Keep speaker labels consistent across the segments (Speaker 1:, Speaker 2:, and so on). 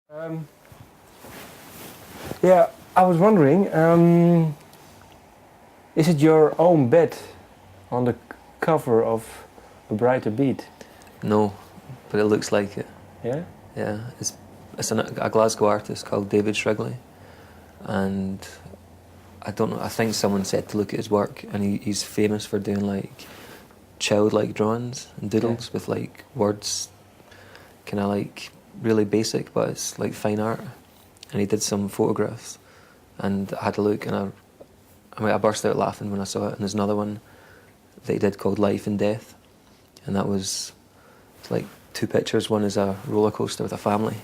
Speaker 1: Um, yeah, I was wondering, is it your own bed on the cover of A Brighter Beat?
Speaker 2: No, but it looks like it.
Speaker 1: Yeah?
Speaker 2: Yeah, it's a Glasgow artist called David Shrigley, and I don't know. I think someone said to look at his work, and he's famous for doing like childlike drawings and doodles with like words, kind of like really basic, but it's like fine art. And he did some photographs, and I had a look, and I burst out laughing when I saw it. And there's another one that he did called Life and Death, and that was like two pictures. One is a roller coaster with a family,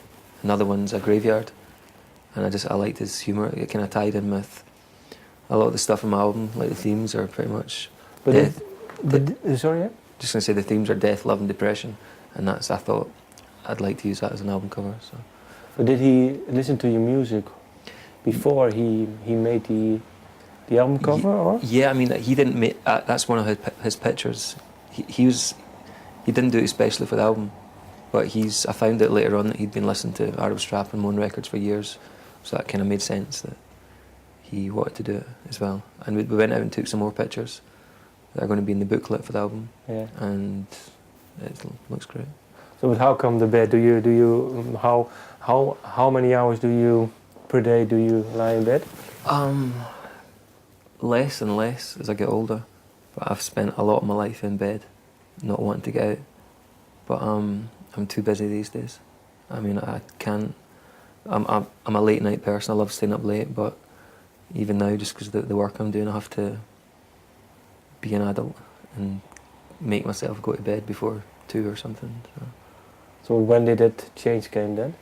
Speaker 2: another one's a graveyard. And I liked his humour. It kind of tied in with a lot of the stuff in my album. Like the themes are pretty much death.
Speaker 1: Sorry, yeah?
Speaker 2: Just gonna say the themes are death, love, and depression, and I thought I'd like to use that as an album cover. So.
Speaker 1: But did he listen to your music before he made the album cover, or?
Speaker 2: Yeah, I mean he didn't make. That's one of his pictures. He didn't do it especially for the album, but I found out later on that he'd been listening to Arab Strap and Moan Records for years, so that kind of made sense that he wanted to do it as well. And we went out and took some more pictures that are going to be in the booklet for the album.
Speaker 1: Yeah.
Speaker 2: And it looks great.
Speaker 1: So, but how come the bed? How many hours per day do you lie in bed?
Speaker 2: Less and less as I get older. But I've spent a lot of my life in bed, not wanting to get out. But I'm too busy these days. I mean, I can't. I'm a late night person. I love staying up late, but even now, just because of the work I'm doing, I have to be an adult and make myself go to bed before 2 or something.
Speaker 1: So when did that change came then?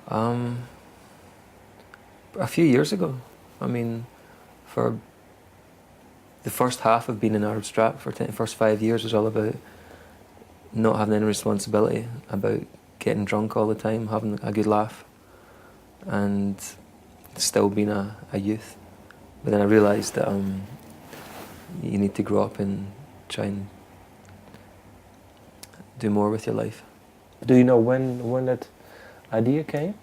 Speaker 2: A few years ago. I mean, for the first half of being in Arab Strap, for the first 5 years was all about not having any responsibility, about getting drunk all the time, having a good laugh, and still being a youth. But then I realised that you need to grow up and try and do more with your life.
Speaker 1: Do you know when that idea came?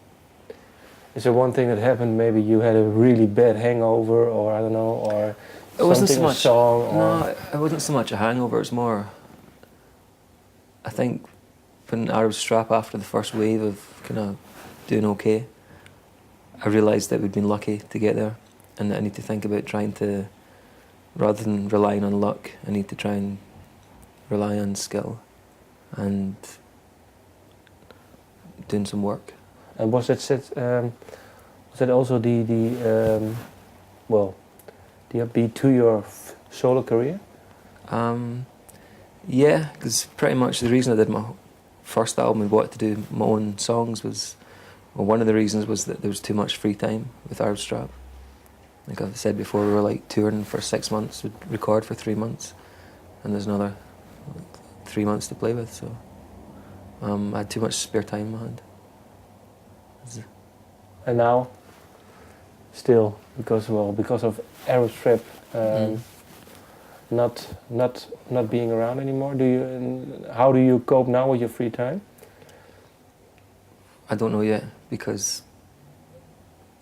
Speaker 1: Is there one thing that happened? Maybe you had a really bad hangover, or I don't know, or
Speaker 2: it wasn't so much
Speaker 1: a song. Or
Speaker 2: no, it wasn't so much a hangover. It's more. I think when Arab Strap, after the first wave of kind of doing okay, I realised that we'd been lucky to get there, and that I need to think about trying to, rather than relying on luck, I need to try and rely on skill and doing some work.
Speaker 1: And was that also the upbeat to your solo career?
Speaker 2: Yeah, because pretty much the reason I did my first album and wanted to do my own songs was, well, one of the reasons was that there was too much free time with Arab Strap. Like I've said before, we were like touring for 6 months, we'd record for 3 months, and there's another 3 months to play with, so I had too much spare time in my hand.
Speaker 1: And now, still, because of Arab Strap not being around anymore, how do you cope now with your free time?
Speaker 2: I don't know yet, because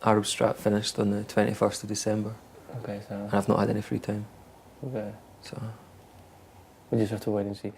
Speaker 2: Arab Strap finished on the 21st of December.
Speaker 1: Okay, so...
Speaker 2: And I've not had any free time.
Speaker 1: Okay.
Speaker 2: So...
Speaker 1: we just have to wait and see.